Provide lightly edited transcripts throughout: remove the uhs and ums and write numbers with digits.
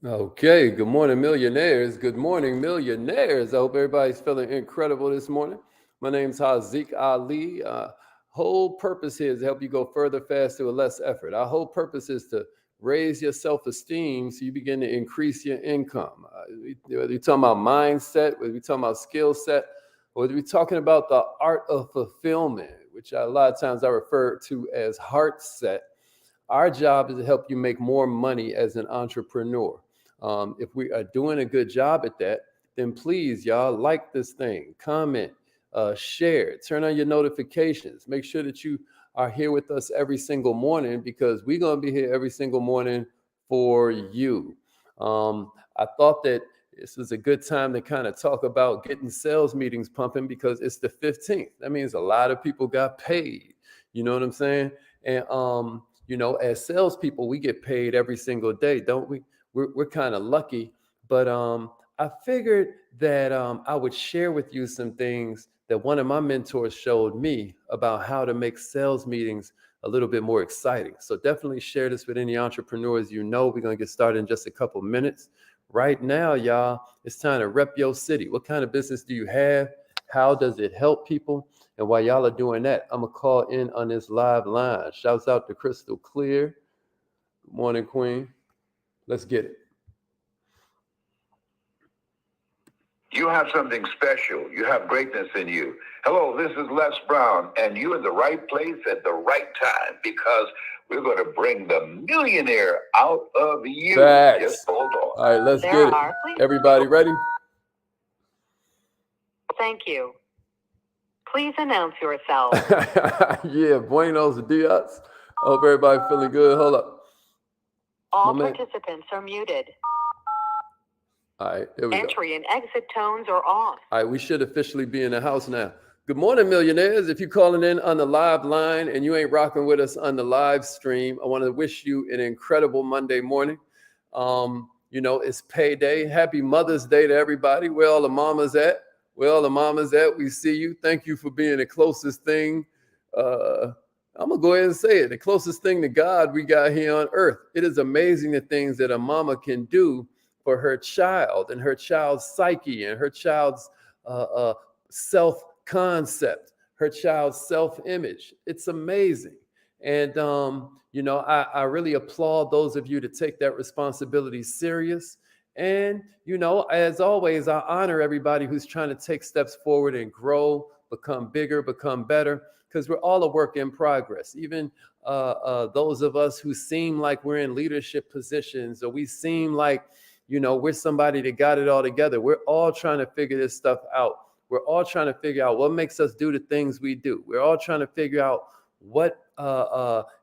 Okay, good morning, millionaires. Good morning, millionaires. I hope everybody's feeling incredible this morning. My name's Haziq Ali. Whole purpose here is to help you go further, faster, with less effort. Our whole purpose is to raise your self-esteem so you begin to increase your income. Whether you're talking about mindset, whether you're talking about skill set, or whether we're talking about the art of fulfillment, which a lot of times I refer to as heart set. Our job is to help you make more money as an entrepreneur. If we are doing a good job at that, then please, y'all, like this thing, comment, share, turn on your notifications. Make sure that you are here with us every single morning because we're going to be here every single morning for you. I thought that this is a good time to kind of talk about getting sales meetings pumping because it's the 15th. That means a lot of people got paid. You know what I'm saying? And as salespeople, we get paid every single day, don't we? We're kind of lucky, but I figured that I would share with you some things that one of my mentors showed me about how to make sales meetings a little bit more exciting. So definitely share this with any entrepreneurs you know. We're gonna get started in just a couple minutes. Right now, y'all, it's time to rep your city. What kind of business do you have? How does it help people? And while y'all are doing that, I'm gonna call in on this live line. Shouts out to Crystal Clear. Good morning, Queen. Let's get it. You have something special. You have greatness in you. Hello, this is Les Brown, and you're in the right place at the right time because we're going to bring the millionaire out of you. Facts. Just hold on. All right, let's get it. Everybody ready? Thank you. Please announce yourself. Yeah, buenos dias. Hope everybody feeling good. Hold up. All participants are muted. All right, here we go. Entry and exit tones are off. All right, we should officially be in the house now. Good morning, millionaires. If you're calling in on the live line and you ain't rocking with us on the live stream, I want to wish you an incredible Monday morning. It's payday. Happy Mother's Day to everybody. Where all the mamas at? Where all the mamas at? We see you. Thank you for being the closest thing. I'm going to go ahead and say it. The closest thing to God we got here on earth. It is amazing the things that a mama can do for her child and her child's psyche and her child's self-concept, her child's self-image. It's amazing. And, I really applaud those of you to take that responsibility serious. And, as always, I honor everybody who's trying to take steps forward and grow, become bigger, become better, because we're all a work in progress. Even those of us who seem like we're in leadership positions or we seem like, we're somebody that got it all together. We're all trying to figure this stuff out. We're all trying to figure out what makes us do the things we do. We're all trying to figure out what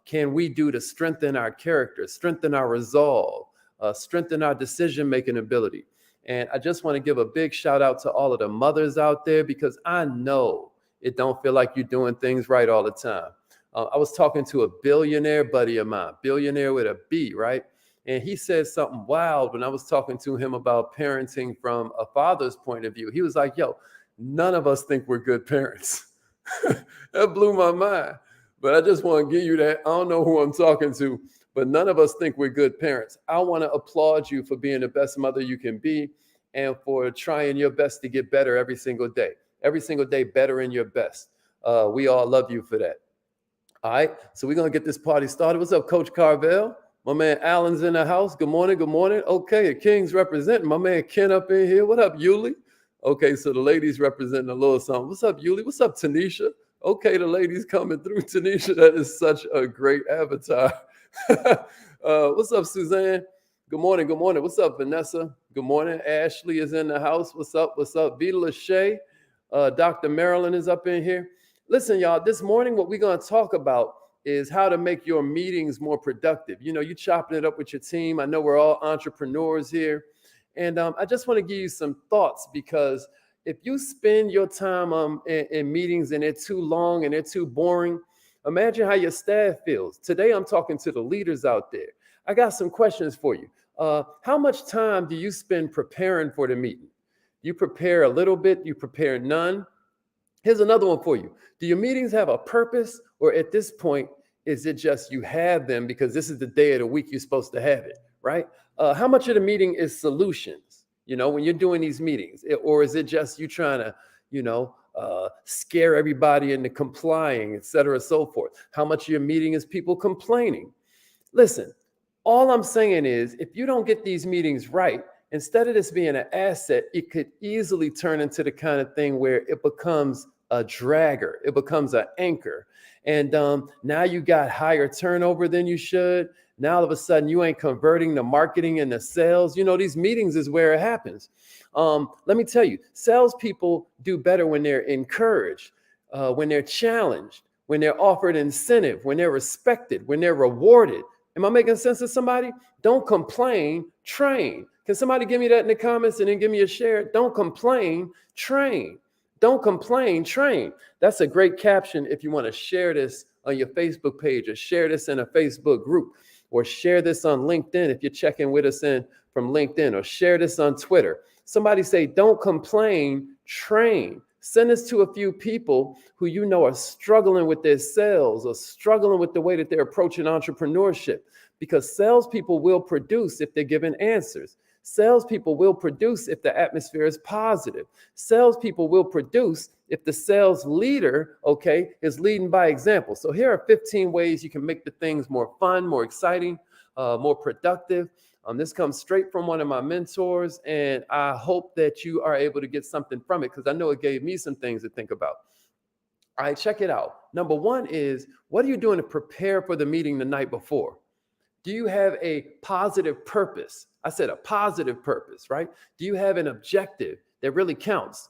can we do to strengthen our character, strengthen our resolve, strengthen our decision-making ability. And I just want to give a big shout out to all of the mothers out there because I know it don't feel like you're doing things right all the time. I was talking to a billionaire buddy of mine, billionaire with a B, right? And he said something wild when I was talking to him about parenting from a father's point of view. He was like, yo, none of us think we're good parents. That blew my mind. But I just want to give you that. I don't know who I'm talking to, but none of us think we're good parents. I want to applaud you for being the best mother you can be and for trying your best to get better every single day. Every single day, better in your best. We all love you for that. All right, so we're going to get this party started. What's up, Coach Carvel? My man Allen's in the house. Good morning, good morning. Okay, the Kings representing. My man Ken up in here. What up, Yuli? Okay, so the ladies representing a little something. What's up, Yuli? What's up, Tanisha? Okay, the ladies coming through. Tanisha, that is such a great avatar. What's up, Suzanne? Good morning, good morning. What's up, Vanessa? Good morning. Ashley is in the house. What's up, what's up? Vita Lachey. Dr. Marilyn is up in here. Listen, y'all, this morning what we're going to talk about is how to make your meetings more productive. You chopping it up with your team. I know we're all entrepreneurs here. And I just want to give you some thoughts because if you spend your time in meetings and they're too long and they're too boring, imagine how your staff feels. Today, I'm talking to the leaders out there. I got some questions for you. How much time do you spend preparing for the meeting? You prepare a little bit, you prepare none. Here's another one for you. Do your meetings have a purpose, or at this point, is it just you have them because this is the day of the week you're supposed to have it, right? How much of the meeting is solutions? You know, when you're doing these meetings, or is it just you trying to, scare everybody into complying, et cetera, so forth? How much of your meeting is people complaining? Listen, all I'm saying is if you don't get these meetings right, instead of this being an asset, it could easily turn into the kind of thing where it becomes a dragger, it becomes an anchor. And now you got higher turnover than you should. Now all of a sudden you ain't converting the marketing and the sales. You know, these meetings is where it happens. Let me tell you, salespeople do better when they're encouraged, when they're challenged, when they're offered incentive, when they're respected, when they're rewarded. Am I making sense to somebody? Don't complain, train. Can somebody give me that in the comments and then give me a share? Don't complain, train. Don't complain, train. That's a great caption if you want to share this on your Facebook page or share this in a Facebook group or share this on LinkedIn if you're checking with us in from LinkedIn, or share this on Twitter. Somebody say, don't complain, train. Send this to a few people who you know are struggling with their sales or struggling with the way that they're approaching entrepreneurship, because salespeople will produce if they're given answers. Salespeople will produce if the atmosphere is positive. Salespeople will produce if the sales leader, okay, is leading by example. So here are 15 ways you can make the things more fun, more exciting, more productive. This comes straight from one of my mentors, and I hope that you are able to get something from it, because I know it gave me some things to think about. All right, check it out. Number one is, what are you doing to prepare for the meeting the night before? Do you have a positive purpose? I said a positive purpose, right? Do you have an objective that really counts?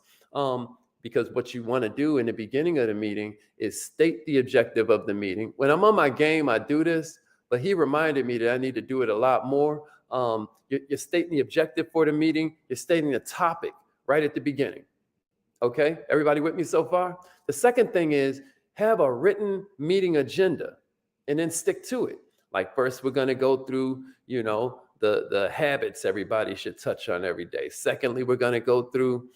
Because what you want to do in the beginning of the meeting is state the objective of the meeting. When I'm on my game, I do this, but he reminded me that I need to do it a lot more. You're stating the objective for the meeting. You're stating the topic right at the beginning. Okay, everybody with me so far? The second thing is, have a written meeting agenda and then stick to it. Like, first, we're going to go through, the habits everybody should touch on every day. Secondly, we're going to go through,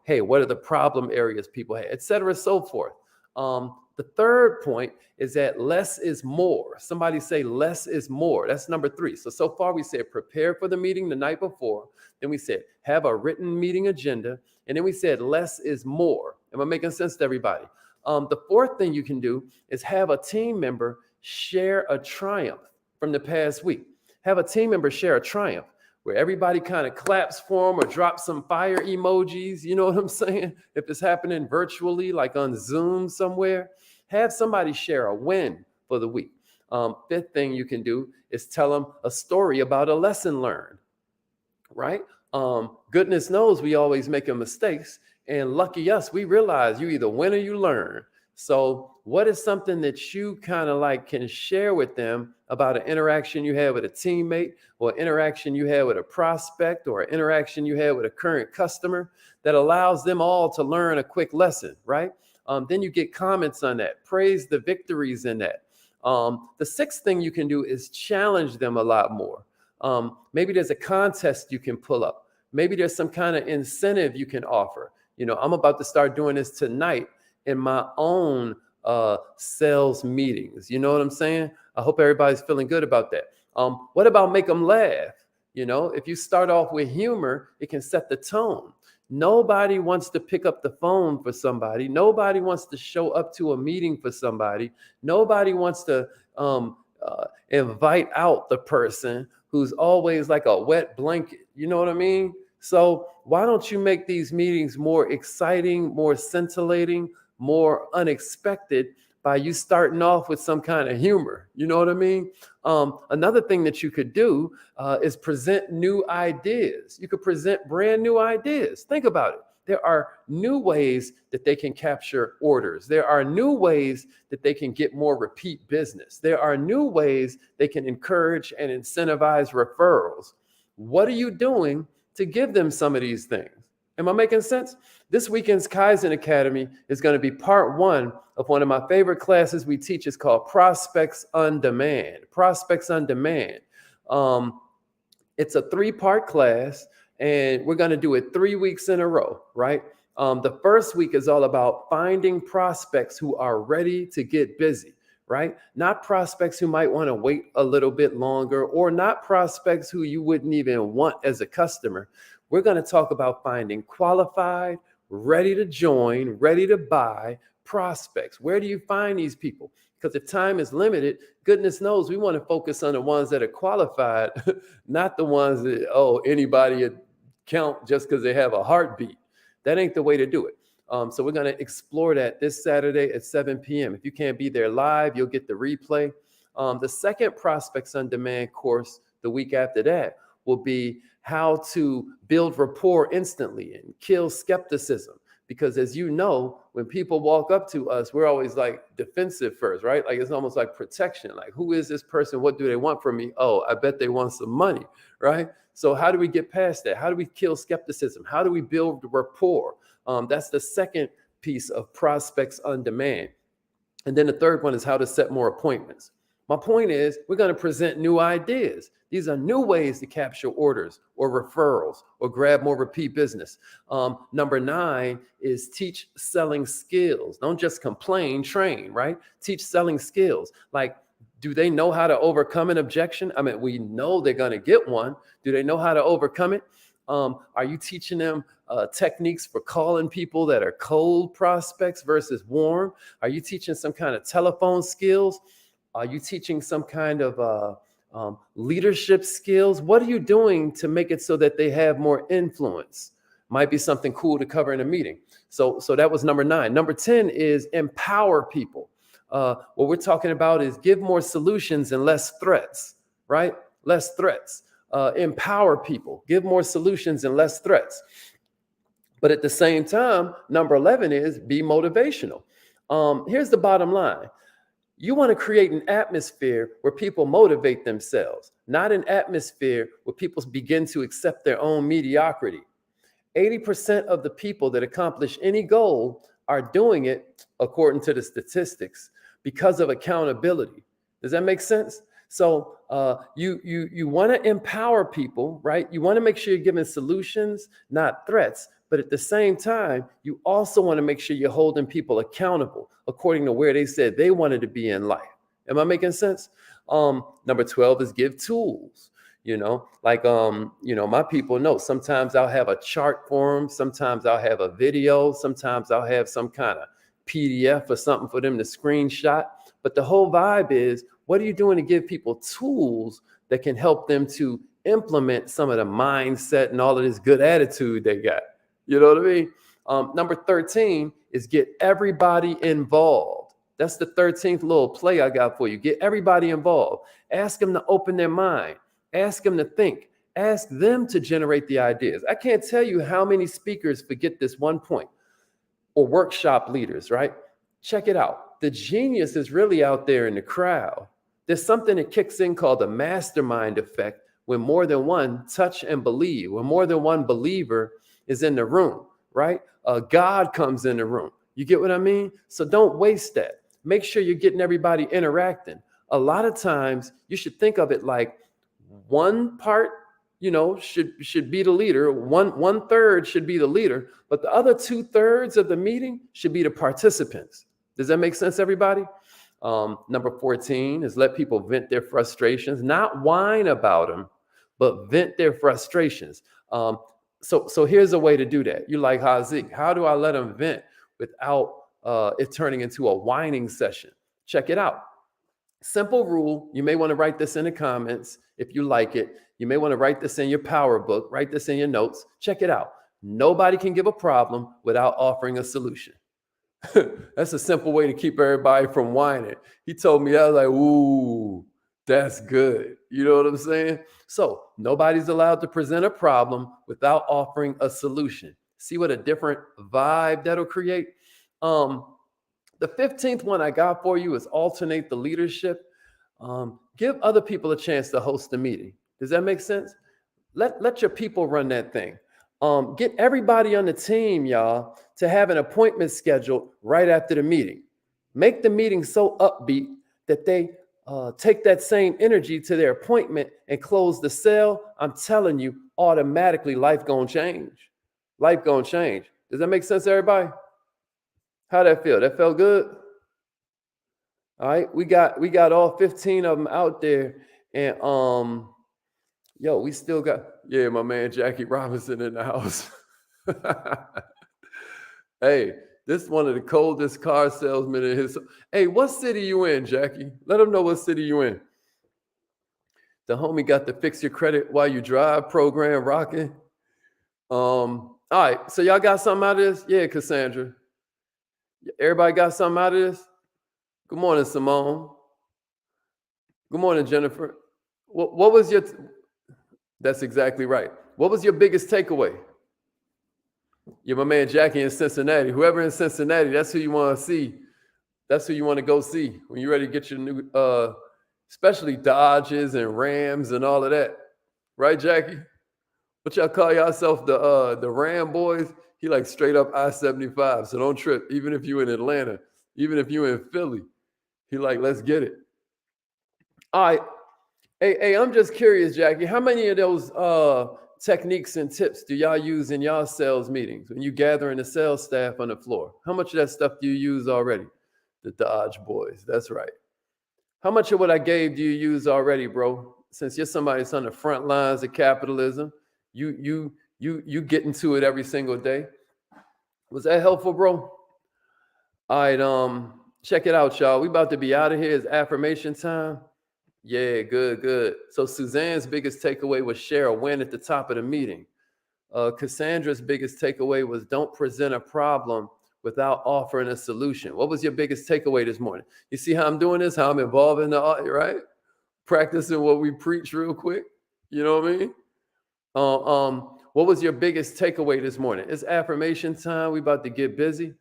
hey, what are the problem areas people have, et cetera, so forth. The third point is that less is more. Somebody say less is more. That's number 3. So far we said prepare for the meeting the night before. Then we said have a written meeting agenda. And then we said less is more. Am I making sense to everybody? The fourth thing you can do is have a team member share a triumph from the past week. Have a team member share a triumph where everybody kind of claps for them or drops some fire emojis. You know what I'm saying? If it's happening virtually, like on Zoom somewhere, have somebody share a win for the week. Fifth thing you can do is tell them a story about a lesson learned, right? Goodness knows we always make mistakes, and lucky us, we realize you either win or you learn. So what is something that you kind of like can share with them about an interaction you had with a teammate, or interaction you had with a prospect, or an interaction you had with a current customer that allows them all to learn a quick lesson, right? Then you get comments on that, praise the victories in that. The sixth thing you can do is challenge them a lot more. Maybe there's a contest you can pull up. Maybe there's some kind of incentive you can offer. I'm about to start doing this tonight in my own sales meetings. You know what I'm saying? I hope everybody's feeling good about that. What about make them laugh? If you start off with humor, it can set the tone. Nobody wants to pick up the phone for somebody. Nobody wants to show up to a meeting for somebody. Nobody wants to invite out the person who's always like a wet blanket. You know what I mean? So why don't you make these meetings more exciting, more scintillating, more unexpected by you starting off with some kind of humor? You know what I mean? Another thing that you could do is present new ideas. You could present brand new ideas. Think about it. There are new ways that they can capture orders. There are new ways that they can get more repeat business. There are new ways they can encourage and incentivize referrals. What are you doing to give them some of these things? Am I making sense? This weekend's Kaizen Academy is going to be part 1 of one of my favorite classes we teach. It's called Prospects on Demand. Prospects on Demand. It's a 3-part class, and we're going to do it 3 weeks in a row, right? The first week is all about finding prospects who are ready to get busy, right? Not prospects who might want to wait a little bit longer, or not prospects who you wouldn't even want as a customer. We're going to talk about finding qualified, ready to join, ready to buy prospects. Where do you find these people? Because if time is limited, goodness knows we want to focus on the ones that are qualified, not the ones that, oh, anybody count just because they have a heartbeat. That ain't the way to do it. So we're going to explore that this Saturday at 7 p.m. If you can't be there live, you'll get the replay. The second Prospects on Demand course the week after that will be how to build rapport instantly and kill skepticism. Because as you know, when people walk up to us, we're always like defensive first, right? Like it's almost like protection. Like, who is this person? What do they want from me? Oh, I bet they want some money, right? So how do we get past that? How do we kill skepticism? How do we build rapport? That's the second piece of Prospects on Demand. And then the third one is how to set more appointments. My point is, we're going to present new ideas. These are new ways to capture orders or referrals or grab more repeat business. Number 9 is teach selling skills. Don't just complain, train, right? Teach selling skills. Like, do they know how to overcome an objection? I mean, we know they're going to get one. Do they know how to overcome it? Are you teaching them techniques for calling people that are cold prospects versus warm? Are you teaching some kind of telephone skills? Are you teaching some kind of leadership skills? What are you doing to make it so that they have more influence? Might be something cool to cover in a meeting. So that was number 9. Number 10 is empower people. What we're talking about is give more solutions and less threats, right? Less threats. Empower people, give more solutions and less threats. But at the same time, number 11 is be motivational. Here's the bottom line. You want to create an atmosphere where people motivate themselves, not an atmosphere where people begin to accept their own mediocrity. 80% of the people that accomplish any goal are doing it, according to the statistics, because of accountability. Does that make sense? So you want to empower people, right? You want to make sure you're giving solutions, not threats. But at the same time, you also want to make sure you're holding people accountable according to where they said they wanted to be in life. Am I making sense? Number 12 is give tools. My people know sometimes I'll have a chart for them. Sometimes I'll have a video. Sometimes I'll have some kind of PDF or something for them to screenshot. But the whole vibe is, what are you doing to give people tools that can help them to implement some of the mindset and all of this good attitude they got? You know what I mean? Number 13 is get everybody involved. That's the 13th little play I got for you. Get everybody involved. Ask them to open their mind. Ask them to think. Ask them to generate the ideas. I can't tell you how many speakers forget this one point, or workshop leaders, right? Check it out. The genius is really out there in the crowd. There's something that kicks in called the mastermind effect when more than one touch and believe, when more than one believer is in the room, right? God comes in the room. You get what I mean? So don't waste that. Make sure you're getting everybody interacting. A lot of times you should think of it like one part, should be the leader. One third should be the leader, but the other 2/3 of the meeting should be the participants. Does that make sense, everybody? Number 14 is let people vent their frustrations, not whine about them, but vent their frustrations. So here's a way to do that. You're like, Hazik, how do I let them vent without it turning into a whining session? Check it out. Simple rule. You may want to write this in the comments if you like it. You may want to write this in your power book, write this in your notes. Check it out. Nobody can give a problem without offering a solution. That's a simple way to keep everybody from whining. He told me, I was like, ooh, that's good. You know what I'm saying? So nobody's allowed to present a problem without offering a solution. See what a different vibe that'll create? The 15th one I got for you is alternate the leadership. Give other people a chance to host the meeting. Does that make sense? Let your people run that thing. Get everybody on the team, y'all, to have an appointment scheduled right after the meeting. Make the meeting so upbeat that they take that same energy to their appointment and close the sale. I'm telling you, automatically life gonna change. Life gonna change. Does that make sense, everybody? How'd that feel? That felt good? All right, we got all 15 of them out there, and yo, we still got, yeah, my man Jackie Robinson in the house. Hey, this is one of the coldest car salesmen in his. Hey, what city you in, Jackie? Let them know what city you in. The homie got the fix your credit while you drive program rocking. All right, so y'all got something out of this? Yeah, Cassandra. Everybody got something out of this? Good morning, Simone. Good morning, Jennifer. What was your? That's exactly right. What was your biggest takeaway? You're my man Jackie in Cincinnati. Whoever in Cincinnati, that's who you want to see. That's who you want to go see when you're ready to get your new, especially Dodges and Rams and all of that. Right, Jackie? What y'all call yourself, the Ram boys? He like straight up I-75. So don't trip. Even if you in Atlanta, even if you in Philly, he like, let's get it. All right. Hey, I'm just curious, Jackie. How many of those techniques and tips do y'all use in y'all sales meetings when you gathering the sales staff on the floor? How much of that stuff do you use already? The Dodge boys. That's right. How much of what I gave do you use already, bro? Since you're somebody that's on the front lines of capitalism, you get into it every single day. Was that helpful, bro? All right, check it out, y'all. We about to be out of here. It's affirmation time. Yeah, good. So Suzanne's biggest takeaway was share a win at the top of the meeting. Cassandra's biggest takeaway was don't present a problem without offering a solution. What was your biggest takeaway this morning? You see how I'm doing this? How I'm involving the right? Practicing what we preach real quick. You know what I mean? What was your biggest takeaway this morning? It's affirmation time. We about to get busy.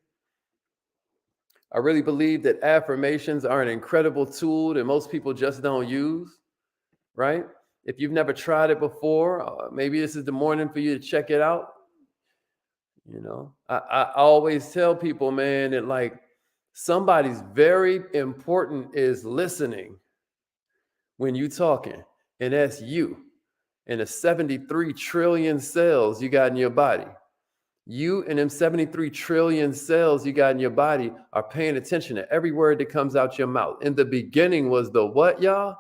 I really believe that affirmations are an incredible tool that most people just don't use, right? If you've never tried it before, maybe this is the morning for you to check it out. You know, I always tell people, man, that like somebody's very important is listening when you talking, and that's you and the 73 trillion cells you got in your body. You and them 73 trillion cells you got in your body are paying attention to every word that comes out your mouth. In the beginning was the what, y'all?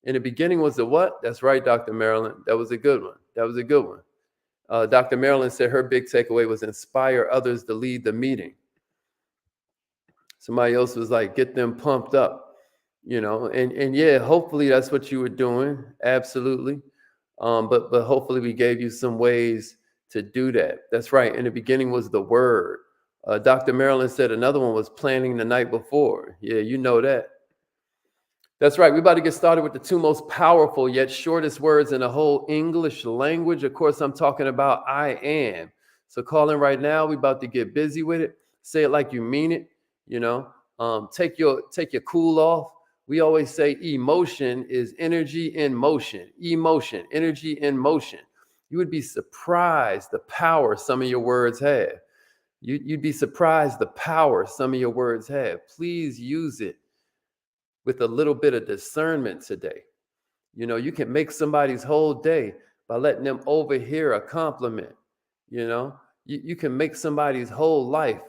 In the beginning was the what? That's right, Dr. Marilyn. That was a good one. Dr. Marilyn said her big takeaway was inspire others to lead the meeting. Somebody else was like, get them pumped up, you know, and yeah, hopefully that's what you were doing. Absolutely. But hopefully we gave you some ways to do that. That's right. In the beginning was the word. Dr. Marilyn said another one was planning the night before. Yeah, you know that. That's right. We're about to get started with the two most powerful yet shortest words in the whole English language. Of course, I'm talking about I am. So call in right now. We're about to get busy with it. Say it like you mean it. You know, take your cool off. We always say emotion is energy in motion. Emotion, energy in motion. You would be surprised the power some of your words have. You'd be surprised the power some of your words have. Please use it with a little bit of discernment today. You know, you can make somebody's whole day by letting them overhear a compliment. You know, you can make somebody's whole life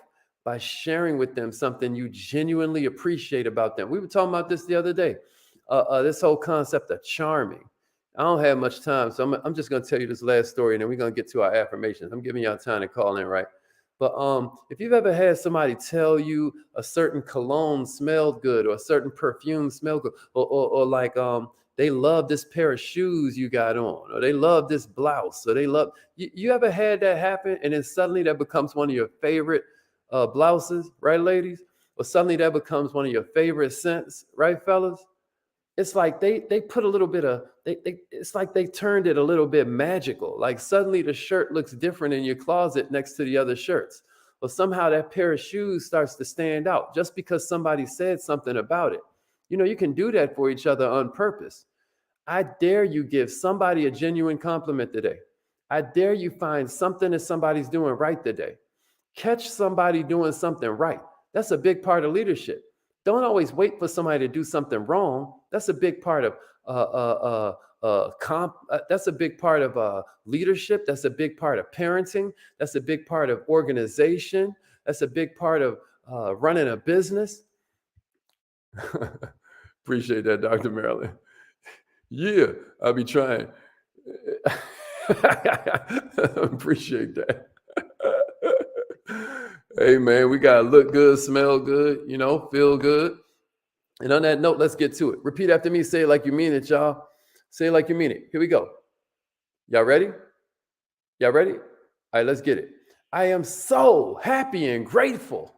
by sharing with them something you genuinely appreciate about them. We were talking about this the other day. This whole concept of charming. I don't have much time, so I'm just going to tell you this last story, and then we're going to get to our affirmations. I'm giving y'all time to call in, right? But if you've ever had somebody tell you a certain cologne smelled good or a certain perfume smelled good, or like they love this pair of shoes you got on, or they love this blouse, or they love you ever had that happen, and then suddenly that becomes one of your favorite blouses, right, ladies? Or suddenly that becomes one of your favorite scents, right, fellas? It's like they put a little bit of it's like they turned it a little bit magical. Like suddenly the shirt looks different in your closet next to the other shirts. Or somehow that pair of shoes starts to stand out just because somebody said something about it. You know, you can do that for each other on purpose. I dare you give somebody a genuine compliment today. I dare you find something that somebody's doing right today. Catch somebody doing something right. That's a big part of leadership. Don't always wait for somebody to do something wrong. That's a big part of that's a big part of leadership. That's a big part of parenting. That's a big part of organization. That's a big part of running a business. Appreciate that, Dr. Marilyn. Yeah, I'll be trying. Appreciate that. Hey, man, we got to look good, smell good, you know, feel good. And on that note, let's get to it. Repeat after me. Say it like you mean it, y'all. Say it like you mean it. Here we go. Y'all ready? Y'all ready? All right, let's get it. I am so happy and grateful